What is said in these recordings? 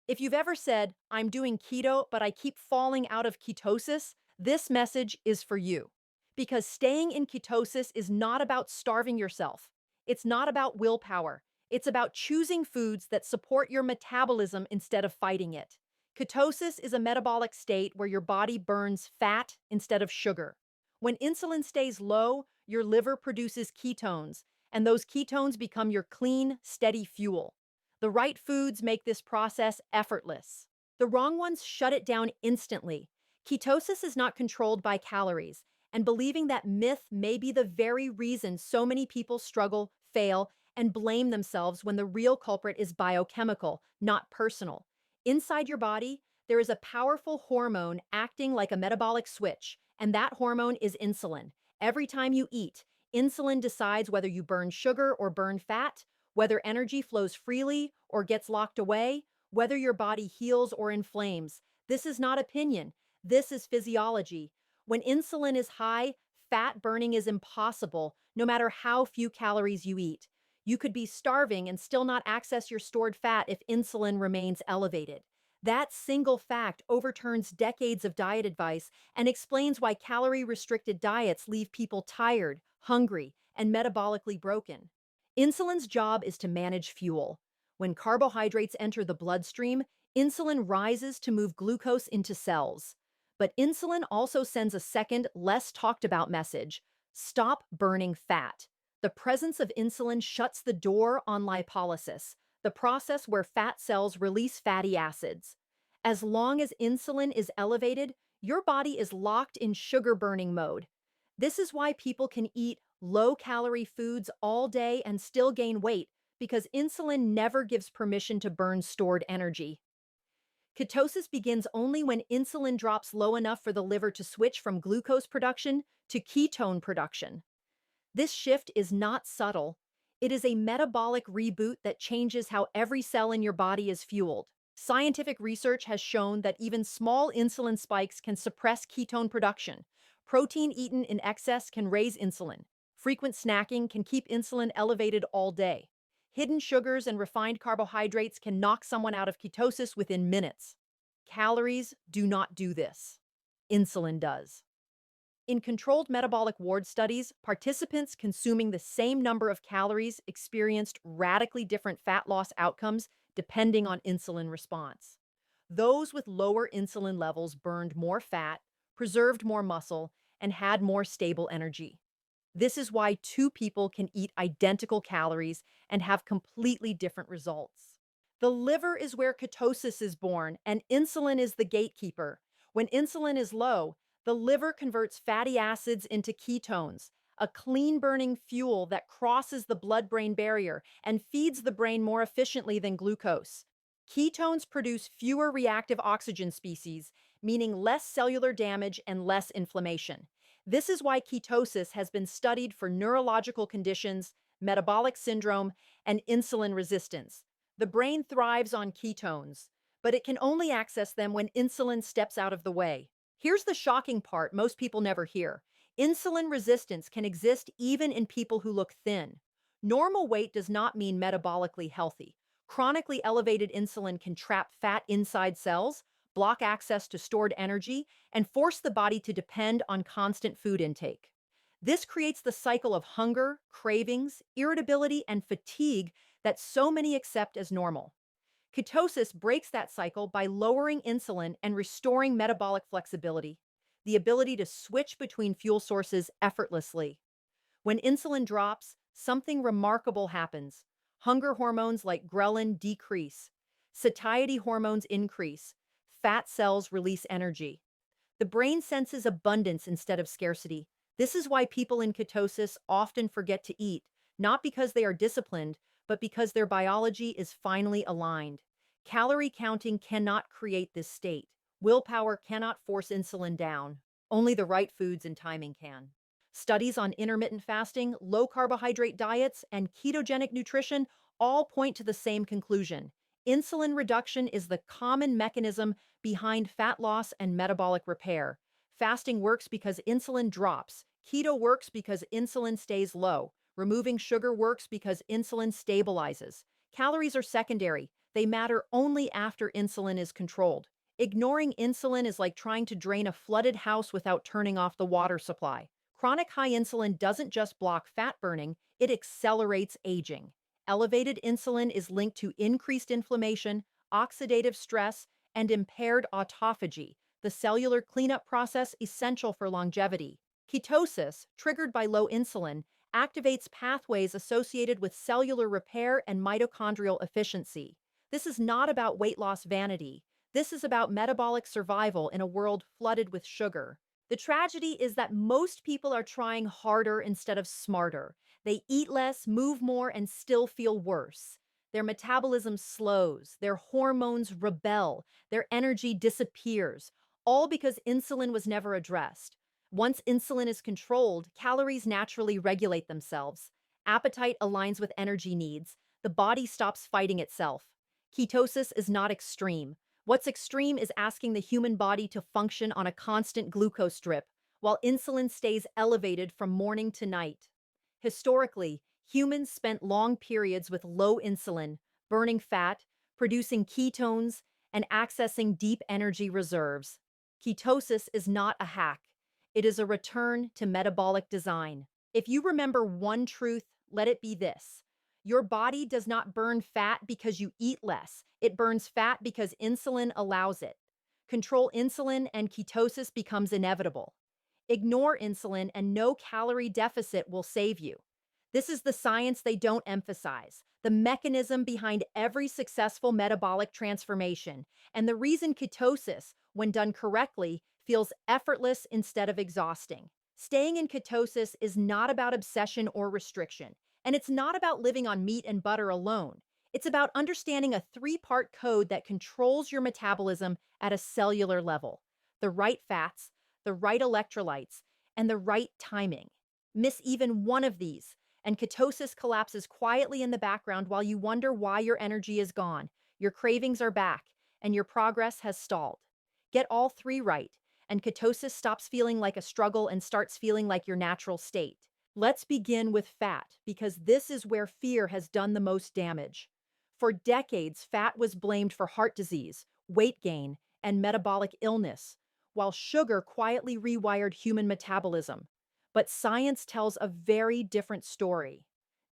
If you've ever said, I'm doing keto, but I keep falling out of ketosis, this message is for you. Because staying in ketosis is not about starving yourself. It's not about willpower. It's about choosing foods that support your metabolism instead of fighting it. Ketosis is a metabolic state where your body burns fat instead of sugar. When insulin stays low, your liver produces ketones, and those ketones become your clean, steady fuel. The right foods make this process effortless. The wrong ones shut it down instantly. Ketosis is not controlled by calories, and believing that myth may be the very reason so many people struggle, fail, and blame themselves when the real culprit is biochemical, not personal. Inside your body, there is a powerful hormone acting like a metabolic switch, and that hormone is insulin. Every time you eat, insulin decides whether you burn sugar or burn fat, whether energy flows freely or gets locked away, whether your body heals or inflames. This is not opinion. This is physiology. When insulin is high, fat burning is impossible, no matter how few calories you eat. You could be starving and still not access your stored fat if insulin remains elevated. That single fact overturns decades of diet advice and explains why calorie-restricted diets leave people tired, hungry, and metabolically broken. Insulin's job is to manage fuel. When carbohydrates enter the bloodstream, insulin rises to move glucose into cells. But insulin also sends a second, less talked about message: stop burning fat. The presence of insulin shuts the door on lipolysis, the process where fat cells release fatty acids. As long as insulin is elevated, your body is locked in sugar burning mode. This is why people can eat low calorie foods all day and still gain weight, because insulin never gives permission to burn stored energy. Ketosis begins only when insulin drops low enough for the liver to switch from glucose production to ketone production. This shift is not subtle. It is a metabolic reboot that changes how every cell in your body is fueled. Scientific research has shown that even small insulin spikes can suppress ketone production. Protein eaten in excess can raise insulin. Frequent snacking can keep insulin elevated all day. Hidden sugars and refined carbohydrates can knock someone out of ketosis within minutes. Calories do not do this. Insulin does. In controlled metabolic ward studies, participants consuming the same number of calories experienced radically different fat loss outcomes depending on insulin response. Those with lower insulin levels burned more fat, preserved more muscle, and had more stable energy. This is why two people can eat identical calories and have completely different results. The liver is where ketosis is born, and insulin is the gatekeeper. When insulin is low, the liver converts fatty acids into ketones, a clean burning fuel that crosses the blood brain barrier and feeds the brain more efficiently than glucose. Ketones produce fewer reactive oxygen species, meaning less cellular damage and less inflammation. This is why ketosis has been studied for neurological conditions, metabolic syndrome, and insulin resistance. The brain thrives on ketones, but it can only access them when insulin steps out of the way. Here's the shocking part most people never hear. Insulin resistance can exist even in people who look thin. Normal weight does not mean metabolically healthy. Chronically elevated insulin can trap fat inside cells, block access to stored energy, and force the body to depend on constant food intake. This creates the cycle of hunger, cravings, irritability, and fatigue that so many accept as normal. Ketosis breaks that cycle by lowering insulin and restoring metabolic flexibility, the ability to switch between fuel sources effortlessly. When insulin drops, something remarkable happens. Hunger hormones like ghrelin decrease, satiety hormones increase, fat cells release energy. The brain senses abundance instead of scarcity. This is why people in ketosis often forget to eat, not because they are disciplined, but because their biology is finally aligned. Calorie counting cannot create this state. Willpower cannot force insulin down. Only the right foods and timing can. Studies on intermittent fasting, low carbohydrate diets, and ketogenic nutrition all point to the same conclusion. Insulin reduction is the common mechanism behind fat loss and metabolic repair. Fasting works because insulin drops. Keto works because insulin stays low. Removing sugar works because insulin stabilizes. Calories are secondary. They matter only after insulin is controlled. Ignoring insulin is like trying to drain a flooded house without turning off the water supply. Chronic high insulin doesn't just block fat burning, it accelerates aging. Elevated insulin is linked to increased inflammation, oxidative stress, and impaired autophagy, the cellular cleanup process essential for longevity. Ketosis, triggered by low insulin, activates pathways associated with cellular repair and mitochondrial efficiency. This is not about weight loss vanity. This is about metabolic survival in a world flooded with sugar. The tragedy is that most people are trying harder instead of smarter. They eat less, move more, and still feel worse. Their metabolism slows, their hormones rebel, their energy disappears, all because insulin was never addressed. Once insulin is controlled, calories naturally regulate themselves. Appetite aligns with energy needs. The body stops fighting itself. Ketosis is not extreme. What's extreme is asking the human body to function on a constant glucose drip, while insulin stays elevated from morning to night. Historically, humans spent long periods with low insulin, burning fat, producing ketones, and accessing deep energy reserves. Ketosis is not a hack. It is a return to metabolic design. If you remember one truth, let it be this. Your body does not burn fat because you eat less. It burns fat because insulin allows it. Control insulin and ketosis becomes inevitable. Ignore insulin and no calorie deficit will save you. This is the science they don't emphasize, the mechanism behind every successful metabolic transformation, and the reason ketosis, when done correctly, feels effortless instead of exhausting. Staying in ketosis is not about obsession or restriction, and it's not about living on meat and butter alone. It's about understanding a three-part code that controls your metabolism at a cellular level: the right fats, the right electrolytes, and the right timing. Miss even one of these, and ketosis collapses quietly in the background while you wonder why your energy is gone, your cravings are back, and your progress has stalled. Get all three right, and ketosis stops feeling like a struggle and starts feeling like your natural state. Let's begin with fat, because this is where fear has done the most damage. For decades, fat was blamed for heart disease, weight gain, and metabolic illness, while sugar quietly rewired human metabolism. But science tells a very different story.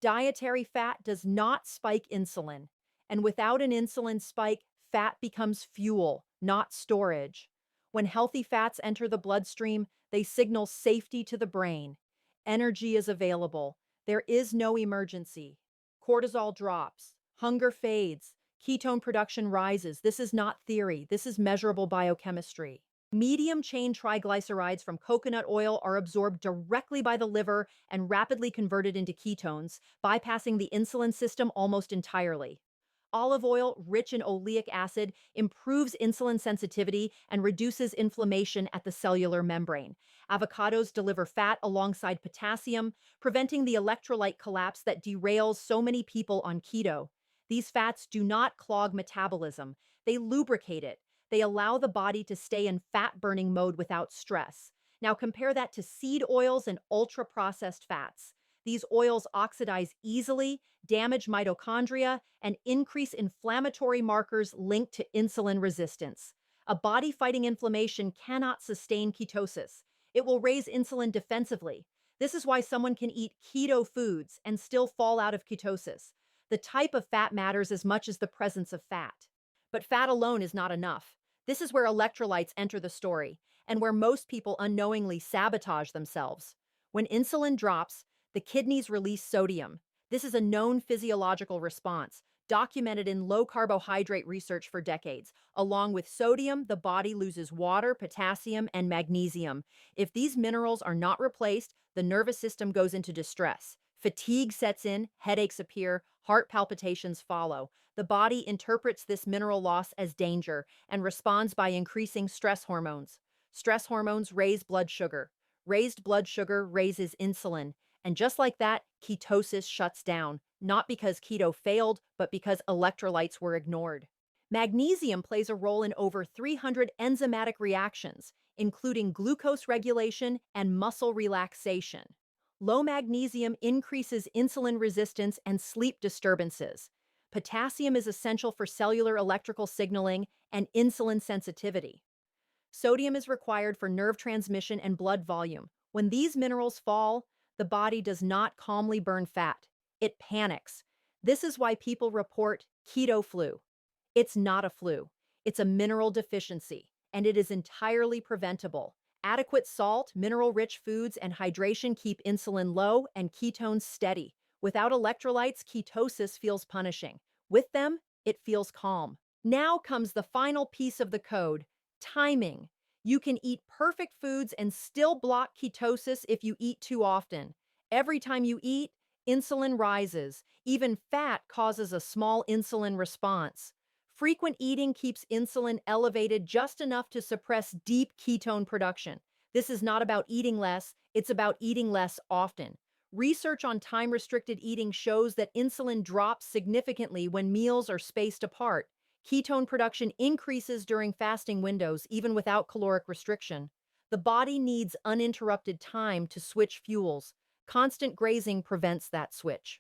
Dietary fat does not spike insulin, and without an insulin spike, fat becomes fuel, not storage. When healthy fats enter the bloodstream, they signal safety to the brain. Energy is available. There is no emergency. Cortisol drops. Hunger fades. Ketone production rises. This is not theory. This is measurable biochemistry. Medium-chain triglycerides from coconut oil are absorbed directly by the liver and rapidly converted into ketones, bypassing the insulin system almost entirely. Olive oil, rich in oleic acid, improves insulin sensitivity and reduces inflammation at the cellular membrane. Avocados deliver fat alongside potassium, preventing the electrolyte collapse that derails so many people on keto. These fats do not clog metabolism. They lubricate it. They allow the body to stay in fat-burning mode without stress. Now compare that to seed oils and ultra-processed fats. These oils oxidize easily, damage mitochondria, and increase inflammatory markers linked to insulin resistance. A body fighting inflammation cannot sustain ketosis. It will raise insulin defensively. This is why someone can eat keto foods and still fall out of ketosis. The type of fat matters as much as the presence of fat. But fat alone is not enough. This is where electrolytes enter the story, and where most people unknowingly sabotage themselves. When insulin drops, the kidneys release sodium. This is a known physiological response, documented in low-carbohydrate research for decades. Along with sodium, the body loses water, potassium, and magnesium. If these minerals are not replaced, the nervous system goes into distress. Fatigue sets in, headaches appear, heart palpitations follow. The body interprets this mineral loss as danger and responds by increasing stress hormones. Stress hormones raise blood sugar. Raised blood sugar raises insulin. And just like that, ketosis shuts down, not because keto failed, but because electrolytes were ignored. Magnesium plays a role in over 300 enzymatic reactions, including glucose regulation and muscle relaxation. Low magnesium increases insulin resistance and sleep disturbances. Potassium is essential for cellular electrical signaling and insulin sensitivity. Sodium is required for nerve transmission and blood volume. When these minerals fall, the body does not calmly burn fat. It panics. This is why people report keto flu. It's not a flu. It's a mineral deficiency, and it is entirely preventable. Adequate salt, mineral-rich foods, and hydration keep insulin low and ketones steady. Without electrolytes, ketosis feels punishing. With them, it feels calm. Now comes the final piece of the code: timing. You can eat perfect foods and still block ketosis if you eat too often. Every time you eat, insulin rises. Even fat causes a small insulin response. Frequent eating keeps insulin elevated just enough to suppress deep ketone production. This is not about eating less, it's about eating less often. Research on time-restricted eating shows that insulin drops significantly when meals are spaced apart. Ketone production increases during fasting windows, even without caloric restriction. The body needs uninterrupted time to switch fuels. Constant grazing prevents that switch.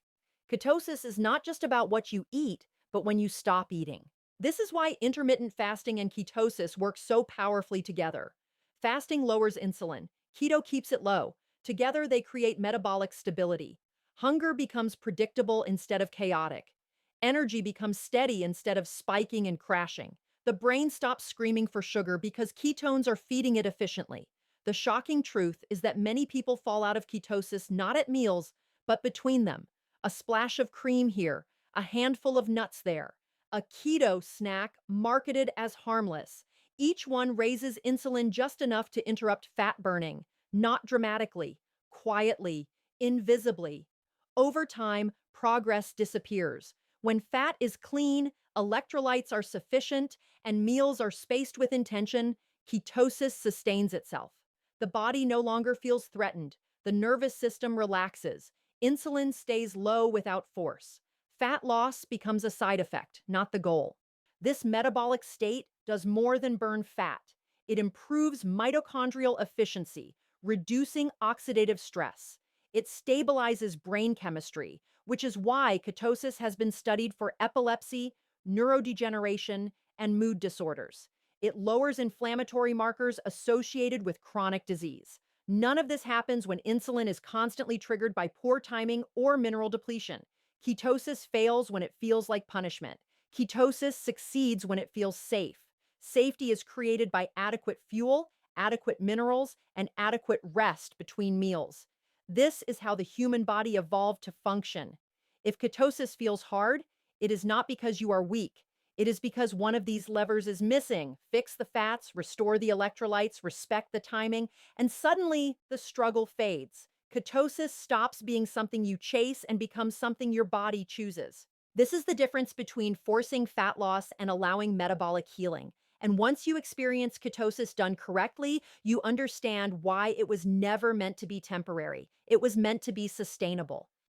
Ketosis is not just about what you eat, but when you stop eating. This is why intermittent fasting and ketosis work so powerfully together. Fasting lowers insulin, keto keeps it low. Together, they create metabolic stability. Hunger becomes predictable instead of chaotic. Energy becomes steady instead of spiking and crashing. The brain stops screaming for sugar because ketones are feeding it efficiently. The shocking truth is that many people fall out of ketosis not at meals, but between them. A splash of cream here, a handful of nuts there. A keto snack marketed as harmless. Each one raises insulin just enough to interrupt fat burning, not dramatically, quietly, invisibly. Over time, progress disappears. When fat is clean, electrolytes are sufficient, and meals are spaced with intention, ketosis sustains itself. The body no longer feels threatened. The nervous system relaxes. Insulin stays low without force. Fat loss becomes a side effect, not the goal. This metabolic state does more than burn fat. It improves mitochondrial efficiency, reducing oxidative stress. It stabilizes brain chemistry, which is why ketosis has been studied for epilepsy, neurodegeneration, and mood disorders. It lowers inflammatory markers associated with chronic disease. None of this happens when insulin is constantly triggered by poor timing or mineral depletion. Ketosis fails when it feels like punishment. Ketosis succeeds when it feels safe. Safety is created by adequate fuel, adequate minerals, and adequate rest between meals. This is how the human body evolved to function. If ketosis feels hard, it is not because you are weak. It is because one of these levers is missing. Fix the fats, restore the electrolytes, respect the timing, and suddenly the struggle fades. Ketosis stops being something you chase and becomes something your body chooses. This is the difference between forcing fat loss and allowing metabolic healing. And once you experience ketosis done correctly, you understand why it was never meant to be temporary. It was meant to be sustainable.